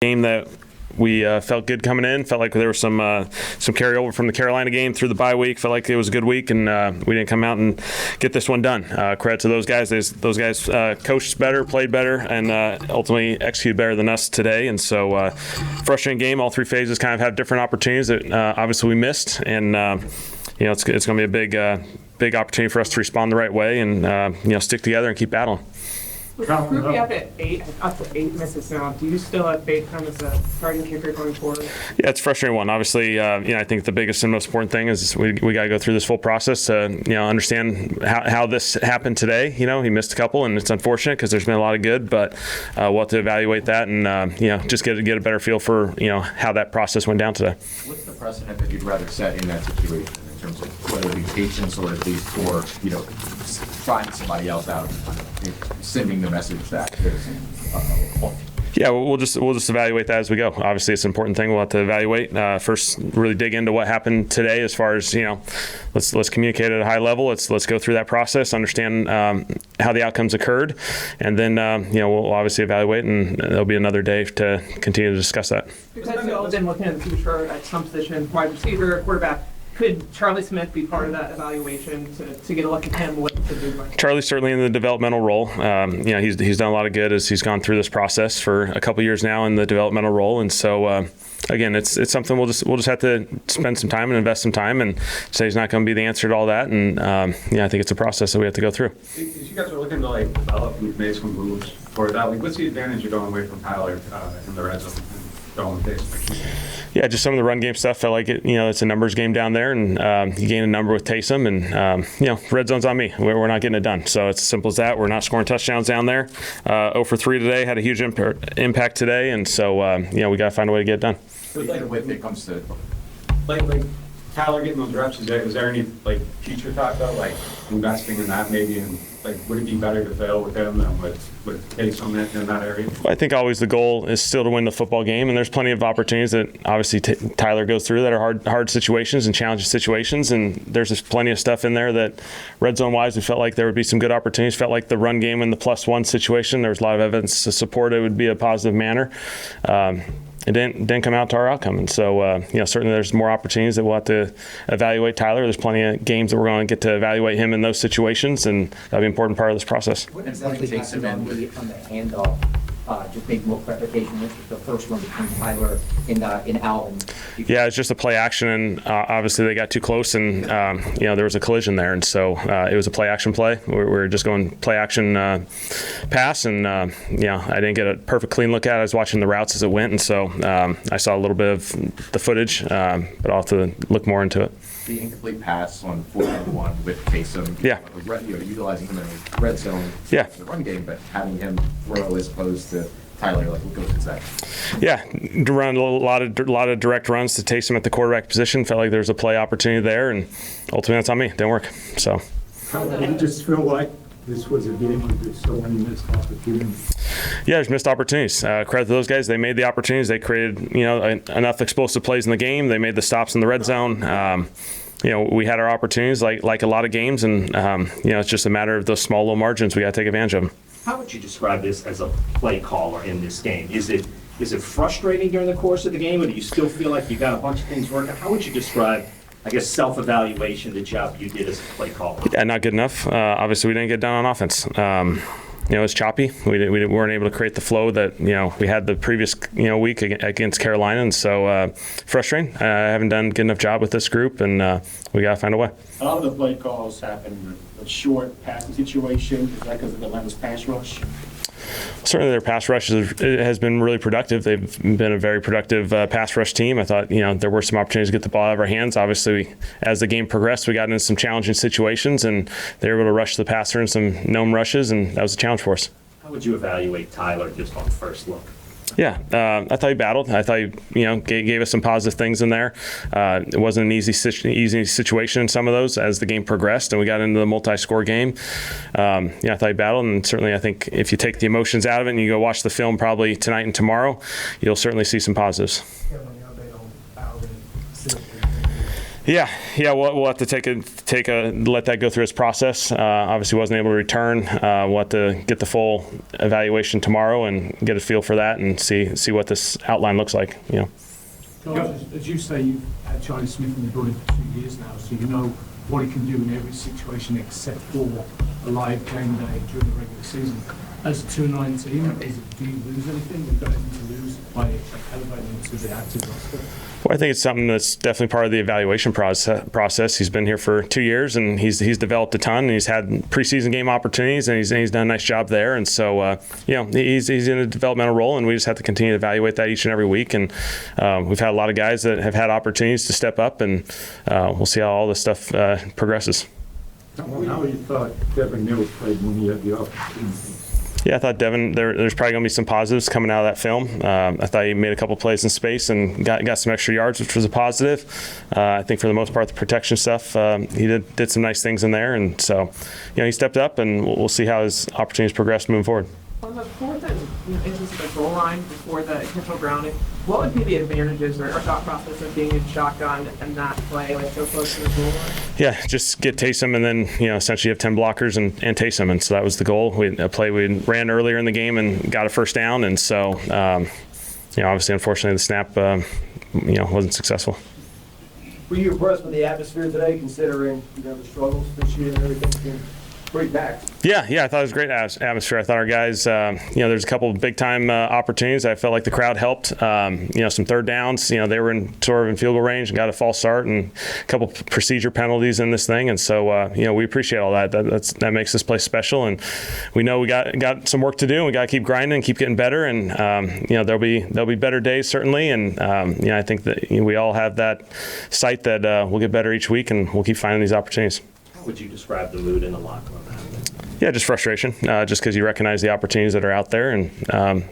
game that we felt good coming in. Felt like there was some carryover from the Carolina game through the bye week. Felt like it was a good week, and we didn't come out and get this one done. Credit to those guys. Those guys coached better, played better, and ultimately executed better than us today. And so, frustrating game. All three phases kind of have different opportunities that obviously we missed, and it's going to be a big opportunity for us to respond the right way and stick together and keep battling. With the group you have up to eight misses now, do you still have faith as a starting kicker going forward? Yeah, it's a frustrating one. Obviously, I think the biggest and most important thing is we got to go through this full process to understand how this happened today. He missed a couple, and it's unfortunate because there's been a lot of good, but we'll have to evaluate that and just get a better feel for how that process went down today. What's the precedent that you'd rather set in that situation in terms of whether it be patience or at least for trying somebody else out and sending the message that there's Yeah, we'll just evaluate that as we go. Obviously, it's an important thing. We'll have to evaluate first. Really dig into what happened today, as far as let's communicate at a high level. Let's go through that process, understand how the outcomes occurred, and then we'll obviously evaluate. And there'll be another day to continue to discuss that. Because you've all been looking at the future at some position, wide receiver, quarterback. Could Charlie Smith be part of that evaluation to get a look at him? What to do? Charlie's certainly in the developmental role. He's done a lot of good as he's gone through this process for a couple years now in the developmental role, and so again, it's something we'll just have to spend some time and invest some time, and say he's not going to be the answer to all that, and I think it's a process that we have to go through. As you guys are looking to develop and make some moves for that, what's the advantage of going away from Tyler in the red zone? Yeah, just some of the run game stuff. Felt like it's a numbers game down there, and you gain a number with Taysom, and red zone's on me. We're not getting it done. So it's as simple as that. We're not scoring touchdowns down there. 0 for 3 today, had a huge impact today, and so we got to find a way to get it done. When it comes to like Tyler getting those reps, is there any future thought though, investing in that maybe, and would it be better to fail with him than with Taysom in that area? Well, I think always the goal is still to win the football game, and there's plenty of opportunities that obviously Tyler goes through that are hard situations and challenging situations, and there's just plenty of stuff in there that red zone wise we felt like there would be some good opportunities. Felt like the run game in the +1 situation, there was a lot of evidence to support it would be a positive manner. It didn't come out to our outcome, and so certainly there's more opportunities that we'll have to evaluate Tyler. There's plenty of games that we're going to get to evaluate him in those situations, and that'll be an important part of this process. What exactly happened on the handoff? Just make more clarification. This was the first one between Tyler and Alvin. Yeah, it's just a play action, and obviously they got too close, and there was a collision there, and so it was a play action play. We were just going play action pass, and I didn't get a perfect clean look at it. I was watching the routes as it went, and so I saw a little bit of the footage, but I'll have to look more into it. The incomplete pass on 4-1 with Taysom. Yeah. Utilizing him in the red zone. Yeah. The run game, but having him throw as opposed to Tyler, what goes into that? Yeah, run a lot of direct runs to Taysom at the quarterback position. Felt like there was a play opportunity there, and ultimately that's on me. Didn't work. So. Did you just feel like this was a game where there's so many missed opportunities? Yeah, there's missed opportunities. Credit to those guys. They made the opportunities. They created, enough explosive plays in the game. They made the stops in the red zone. We had our opportunities like a lot of games, and it's just a matter of those small little margins. We got to take advantage of them. How would you describe this as a play caller in this game? Is it frustrating during the course of the game, or do you still feel like you got a bunch of things working? How would you describe, self-evaluation, the job you did as a play caller? Yeah, not good enough. Obviously, we didn't get done on offense. It was choppy. We weren't able to create the flow that we had the previous week against Carolina, and so frustrating. I haven't done a good enough job with this group, and we got to find a way. A lot of the play calls happen in a short passing situation. Is that because of Atlanta's pass rush? Certainly their pass rush has been really productive. They've been a very productive pass rush team. I thought, there were some opportunities to get the ball out of our hands. Obviously, as the game progressed, we got into some challenging situations, and they were able to rush the passer in some gnome rushes, and that was a challenge for us. How would you evaluate Tyler just on first look? Yeah, I thought he battled. I thought he, gave us some positive things in there. It wasn't an easy situation in some of those as the game progressed and we got into the multi-score game. I thought he battled, and certainly I think if you take the emotions out of it and you go watch the film probably tonight and tomorrow, you'll certainly see some positives. Yeah, we'll have to let that go through its process. Obviously, wasn't able to return. We'll have to get the full evaluation tomorrow and get a feel for that and see what this outline looks like. Guys, as you say, you've had Charlie Smith in the building for 2 years now, so you know what he can do in every situation except for a live game day during the regular season. As a 2-9 team, do you lose anything? You've got anything to lose by elevating to the active roster? Well, I think it's something that's definitely part of the evaluation process. He's been here for 2 years, and he's developed a ton, and he's had preseason game opportunities, and he's done a nice job there. And so, he's in a developmental role, and we just have to continue to evaluate that each and every week. And we've had a lot of guys that have had opportunities to step up, and we'll see how all this stuff progresses. How you thought Devin Mills played when he had the opportunity? Yeah, I thought Devin, there's probably going to be some positives coming out of that film. I thought he made a couple plays in space and got some extra yards, which was a positive. I think for the most part, the protection stuff, he did some nice things in there. And so, he stepped up, and we'll see how his opportunities progress moving forward. On the fourth inches of the goal line before the intentional grounding, what would be the advantages or thought process of being in shotgun and not play so close to the goal line? Yeah, just get Taysom and then essentially have 10 blockers and Taysom, and so that was the goal. A play we ran earlier in the game and got a first down, and so obviously, unfortunately, the snap wasn't successful. Were you impressed with the atmosphere today, considering the struggles this year and everything's been pretty packed? Yeah, I thought it was a great atmosphere. I thought our guys, there's a couple of big-time opportunities. I felt like the crowd helped. Some third downs. They were in field goal range and got a false start and a couple procedure penalties in this thing. And so, we appreciate all that. That makes this place special. And we know we got some work to do. And we got to keep grinding and keep getting better. And there'll be better days certainly. And I think that we all have that sight that we'll get better each week, and we'll keep finding these opportunities. How would you describe the mood in the locker room? Yeah, just frustration, just because you recognize the opportunities that are out there, and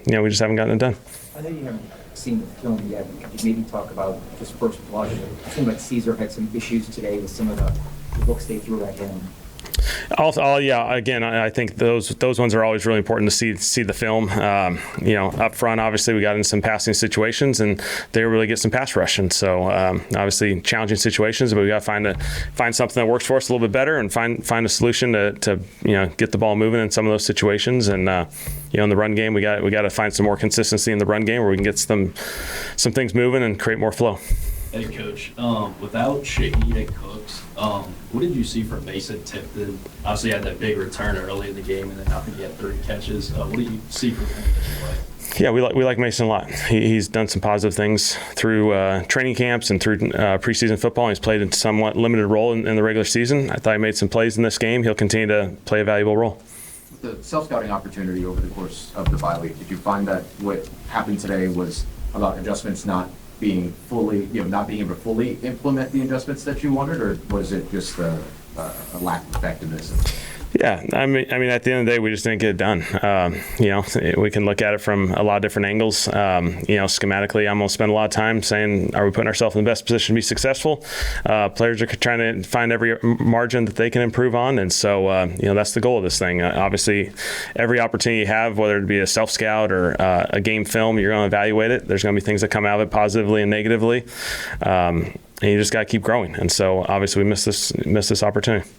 we just haven't gotten it done. I know you haven't seen the film yet. Could you maybe talk about just first blush? It seemed like Caesar had some issues today with some of the books they threw at him. Again, I think those ones are always really important to see the film. Up front, obviously, we got in some passing situations, and they really get some pass rush. And so, obviously, challenging situations, but we got to find something that works for us a little bit better, and find a solution to get the ball moving in some of those situations. And in the run game, we got to find some more consistency in the run game where we can get some things moving and create more flow. Hey, Coach. Without Shaheed and Cooks, what did you see from Mason Tipton? Obviously, he had that big return early in the game, and then I think he had 30 catches. What do you see from him this play? Yeah, we like Mason a lot. He's done some positive things through training camps and through preseason football. He's played a somewhat limited role in the regular season. I thought he made some plays in this game. He'll continue to play a valuable role. The self-scouting opportunity over the course of the bye week, did you find that what happened today was about adjustments not being fully, not being able to fully implement the adjustments that you wanted, or was it just a lack of effectiveness? Yeah, I mean, at the end of the day, we just didn't get it done. We can look at it from a lot of different angles. Schematically, I'm going to spend a lot of time saying, are we putting ourselves in the best position to be successful? Players are trying to find every margin that they can improve on, and so that's the goal of this thing. Obviously, every opportunity you have, whether it be a self-scout or a game film, you're going to evaluate it. There's going to be things that come out of it positively and negatively, and you just got to keep growing. And so, obviously, we missed this opportunity.